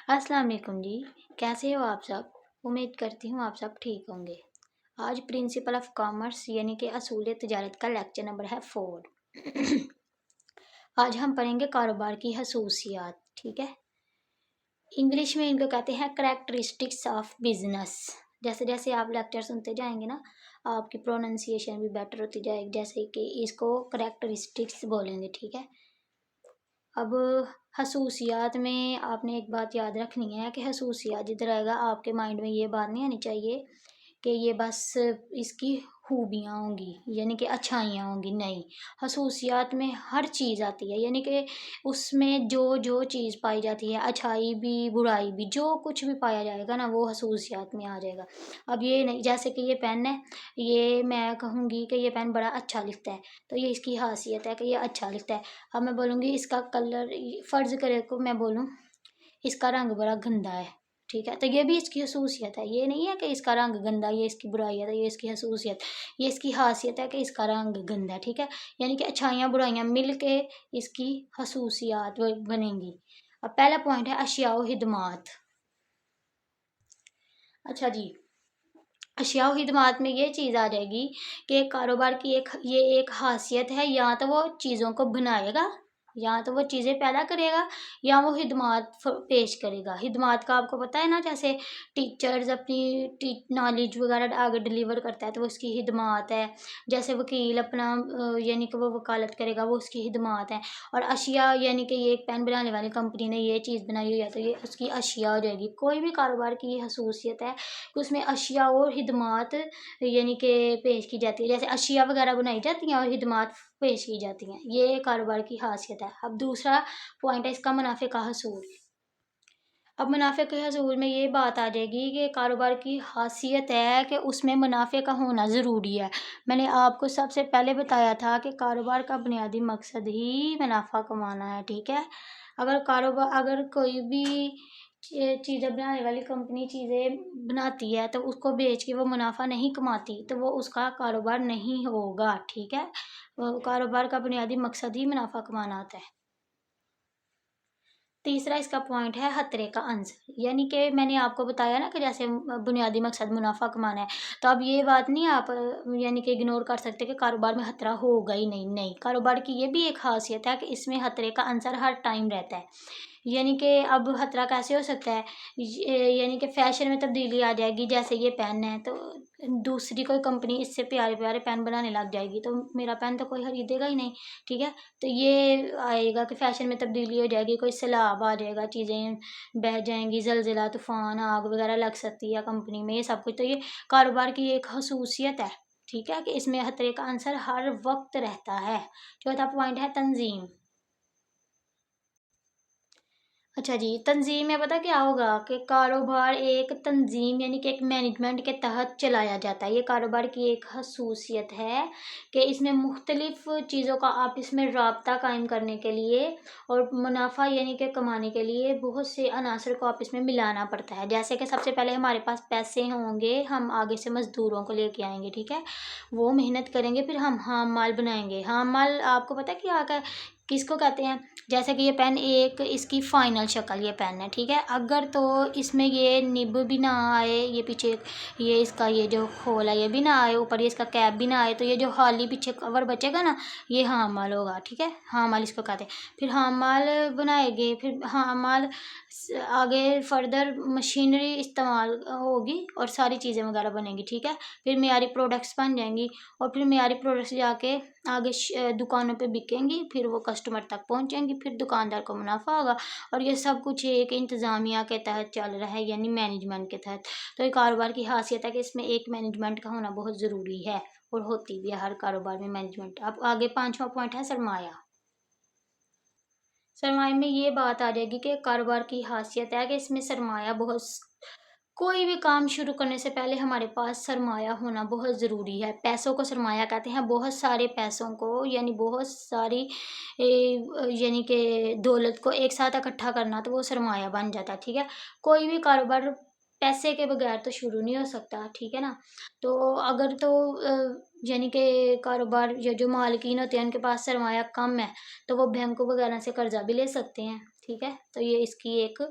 अस्सलाम वालेकुम जी। कैसे हो आप सब? उम्मीद करती हूँ आप सब ठीक होंगे। आज प्रिंसिपल ऑफ कॉमर्स यानी कि असूल तिजारत का लेक्चर नंबर है 4। आज हम पढ़ेंगे कारोबार की खसूसियात। ठीक है, इंग्लिश में इनको कहते हैं करेक्टरिस्टिक्स ऑफ बिजनेस। जैसे जैसे आप लेक्चर सुनते जाएंगे ना, आपकी प्रोनाउंसिएशन भी बेटर होती जाएगी। जैसे कि इसको करेक्टरिस्टिक्स बोलेंगे। ठीक है, अब खसूसियात में आपने एक बात याद रखनी है कि खसूसियात जिधर आएगा आपके माइंड में ये बात नहीं आनी चाहिए कि ये बस इसकी खूबियाँ होंगी यानी कि अच्छाइयाँ होंगी। नहीं, खसूसियात में हर चीज़ आती है, यानी कि उसमें जो जो चीज़ पाई जाती है, अच्छाई भी बुराई भी, जो कुछ भी पाया जाएगा ना वो खसूसियात में आ जाएगा। अब ये नहीं, जैसे कि ये पेन है, ये मैं कहूँगी कि ये पेन बड़ा अच्छा लिखता है, तो ये इसकी खासियत है कि ये अच्छा लिखता है। अब मैं बोलूँगी इसका कलर, फ़र्ज़ करे को मैं बोलूँ इसका रंग बड़ा गंदा है, ठीक है, तो ये भी इसकी खसूसियत है। ये नहीं है कि इसका रंग गंदा ये इसकी बुराई है, तो ये इसकी खसूसियत, ये इसकी खासियत है कि इसका रंग गंदा है। ठीक है, यानी कि अच्छाइयाँ बुराइयाँ मिल के इसकी खसूसियात बनेंगी। अब पहला पॉइंट है अशिया व खिदमात। अच्छा जी, अशिया व खिदमात में ये चीज़ आ जाएगी कि कारोबार की एक खासियत है, या तो वो चीज़ों को बनाएगा, या तो वो चीज़ें पैदा करेगा, या वो खिदमात पेश करेगा। खिदमात का आपको पता है ना, जैसे टीचर्स अपनी नॉलेज वगैरह आगे डिलीवर करता है तो वो उसकी खिदमात है। जैसे वकील अपना यानी कि वो वकालत करेगा, वो उसकी खिदमात है। और अशिया यानी कि ये एक पेन बनाने वाली कंपनी ने ये चीज़ बनाई हुई है तो ये उसकी अशिया हो जाएगी। कोई भी कारोबार की ये खसूसियत है कि उसमें अशिया और खिदमात यानी कि पेश की जाती है। जैसे अशिया वगैरह बनाई जाती हैं और खिदमात पेश की जाती हैं, ये कारोबार की खासियत है। अब दूसरा पॉइंट है इसका मुनाफे का हसूल। अब मुनाफे के हसूल में ये बात आ जाएगी कि कारोबार की खासियत है कि उसमें मुनाफे का होना ज़रूरी है। मैंने आपको सबसे पहले बताया था कि कारोबार का बुनियादी मकसद ही मुनाफा कमाना है। ठीक है, अगर कोई भी चीज़ें बनाने वाली कंपनी चीज़ें बनाती है तो उसको बेच के वो मुनाफा नहीं कमाती तो वो उसका कारोबार नहीं होगा। ठीक है, वो कारोबार का बुनियादी मकसद ही मुनाफा कमाना होता है। तीसरा इसका पॉइंट है खतरे का अंश, यानी कि मैंने आपको बताया ना कि जैसे बुनियादी मकसद मुनाफा कमाना है, तो अब ये बात नहीं आप यानी कि इग्नोर कर सकते कि कारोबार में खतरा होगा ही नहीं। नहीं, कारोबार की ये भी एक खासियत है कि इसमें खतरे का अंसर हर टाइम रहता है। यानी कि अब खतरा कैसे हो सकता है, यानी कि फैशन में तब्दीली आ जाएगी। जैसे ये पेन है तो दूसरी कोई कंपनी इससे प्यारे प्यारे पेन बनाने लग जाएगी तो मेरा पेन तो कोई खरीदेगा ही नहीं। ठीक है, तो ये आएगा कि फैशन में तब्दीली हो जाएगी, कोई सैलाब आ जाएगा, चीज़ें बह जाएँगी, ज़लज़ला, तूफ़ान, आग वगैरह लग सकती है कंपनी में, ये सब कुछ। तो ये कारोबार की एक ख़ुसूसियत है, ठीक है, कि इसमें खतरे का अंसर हर वक़्त रहता है। चौथा पॉइंट है तंज़ीम। अच्छा जी, तंज़ीम में पता क्या होगा कि कारोबार एक तंज़ीम यानी कि एक मैनेजमेंट के तहत चलाया जाता है। ये कारोबार की एक ख़ासूसियत है कि इसमें मुख्तलिफ़ चीज़ों का आपस में राब्ता कायम करने के लिए और मुनाफ़ा यानी कि कमाने के लिए बहुत से अनासर को आपस में मिलाना पड़ता है। जैसे कि सबसे पहले हमारे पास पैसे होंगे, हम आगे से मज़दूरों को लेके आएँगे, ठीक है? वो मेहनत करेंगे, फिर हम हाम माल बनाएँगे। हाम माल आपको पता है क्या किसको कहते हैं? जैसे कि ये पेन एक इसकी फाइनल शक्ल ये पेन है, ठीक है, अगर तो इसमें ये निब भी ना आए, ये पीछे ये इसका ये जो खोल है ये भी ना आए, ऊपर ये इसका कैप भी ना आए, तो ये जो खाली पीछे कवर बचेगा ना, ये हामाल होगा। ठीक है, हामाल इसको कहते हैं। फिर हामाल बनाएंगे, फिर हामाल आगे फर्दर मशीनरी इस्तेमाल होगी और सारी चीज़ें वगैरह बनेंगी। ठीक है, फिर मियारी प्रोडक्ट्स बन जाएंगी और फिर मियारी प्रोडक्ट्स जाके आगे दुकानों पे बिकेंगी, फिर वो कस्टमर तक पहुंचेंगी, फिर दुकानदार को मुनाफा होगा। और ये सब कुछ एक इंतज़ामिया के तहत चल रहा है, यानी मैनेजमेंट के तहत। तो ये कारोबार की खासियत है कि इसमें एक मैनेजमेंट का होना बहुत ज़रूरी है और होती भी है हर कारोबार में मैनेजमेंट। अब आगे पांचवा पॉइंट है सरमाया। सरमाए में ये बात आ जाएगी कि कारोबार की खासियत है कि इसमें सरमाया बहुत कोई भी काम शुरू करने से पहले हमारे पास सरमाया होना बहुत ज़रूरी है। पैसों को सरमाया कहते हैं, बहुत सारे पैसों को, यानी बहुत सारी यानी कि दौलत को एक साथ इकट्ठा करना तो वो सरमाया बन जाता है। ठीक है, कोई भी कारोबार पैसे के बगैर तो शुरू नहीं हो सकता। ठीक है ना, तो अगर तो यानी कि कारोबार या जो मालिकीन होते हैं उनके पास सरमाया कम है तो वो बैंकों वगैरह से कर्जा भी ले सकते हैं। ठीक है, तो ये इसकी एक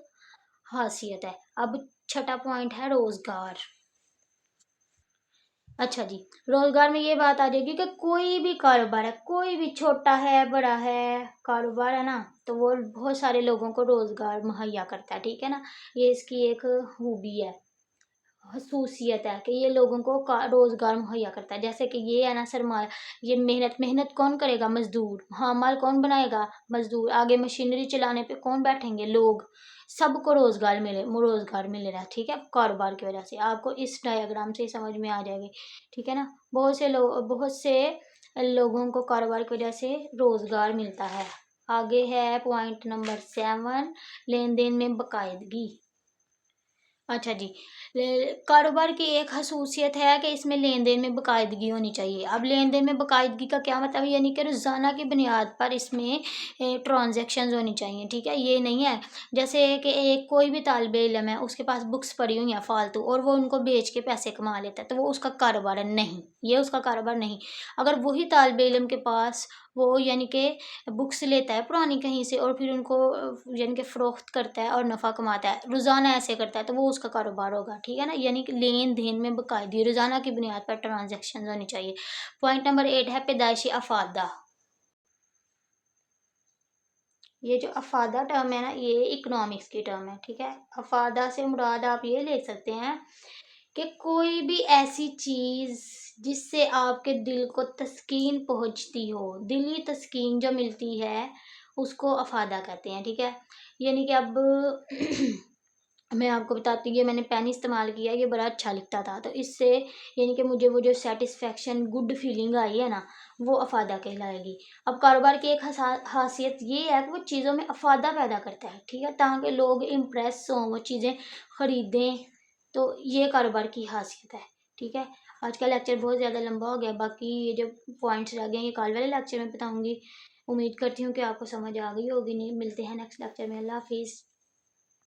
खासियत है। अब छठा पॉइंट है रोजगार। अच्छा जी, रोजगार में ये बात आ जाएगी कि कोई भी कारोबार है, कोई भी छोटा है बड़ा है कारोबार है ना, तो वो बहुत सारे लोगों को रोजगार मुहैया करता है, ठीक है ना। ये इसकी एक खूबी है, खसूसियत है कि ये लोगों को रोजगार मुहैया करता है। जैसे कि ये है ना सरमाया, ये मेहनत मेहनत कौन करेगा? मजदूर। हाँ, माल कौन बनाएगा? मजदूर। आगे मशीनरी चलाने पे कौन बैठेंगे? लोग। सबको रोजगार मिल रहा है, ठीक है, कारोबार की वजह से। आपको इस डायग्राम से ही समझ में आ जाएगी, ठीक है ना। बहुत से लोगों को कारोबार की वजह से रोजगार मिलता है। आगे है पॉइंट नंबर 7, लेन देन में बाकायदगी। अच्छा जी, कारोबार की एक खसूसियत है कि इसमें लेन देन में बाकायदगी होनी चाहिए। अब लेन देन में बाकायदगी का क्या मतलब है? यानी कि रोज़ाना की बुनियाद पर इसमें ट्रांजैक्शंस होनी चाहिए, ठीक है। ये नहीं है जैसे कि एक कोई भी तालिब इल्म है, उसके पास बुक्स पड़ी हुई हैं फालतू और वो उनको बेच के पैसे कमा लेता है, तो वो उसका कारोबार है? नहीं, ये उसका कारोबार नहीं। अगर वही तालिब इल्म के पास वो यानी कि बुक्स लेता है पुरानी कहीं से और फिर उनको यानी कि फ़रोख्त करता है और नफ़ा कमाता है, रोज़ाना ऐसे करता है, तो वो उसका कारोबार होगा, ठीक है ना। यानी कि लेन देन में बाकायदगी, रोज़ाना की बुनियाद पर ट्रांजैक्शन होनी चाहिए। पॉइंट नंबर 8 है पैदाइशी अफादा। ये जो अफादा टर्म है ना, ये इकोनॉमिक्स की टर्म है, ठीक है। अफादा से मुराद आप ये ले सकते हैं कि कोई भी ऐसी चीज़ जिससे आपके दिल को तस्कीन पहुंचती हो, दिली तस्कीन जो मिलती है, उसको अफादा कहते हैं, ठीक है। यानी कि अब मैं आपको बताती हूँ, ये मैंने पेन इस्तेमाल किया, ये बड़ा अच्छा लिखता था, तो इससे यानी कि मुझे वो जो सेटिस्फेक्शन गुड फीलिंग आई है ना, वो अफादा कहलाएगी। अब कारोबार की एक खासियत ये है कि वो चीज़ों में अफादा पैदा करता है, ठीक है, ताकि लोग इम्प्रेस हों, वो चीज़ें खरीदें। तो ये कारोबार की खासियत है, ठीक है। आज का लेक्चर बहुत ज़्यादा लंबा हो गया, बाकी ये जो पॉइंट्स रह गए ये कल वाले लेक्चर में बताऊंगी। उम्मीद करती हूँ कि आपको समझ आ गई होगी। नहीं, मिलते हैं नेक्स्ट लेक्चर में। अल्लाह हाफिज़।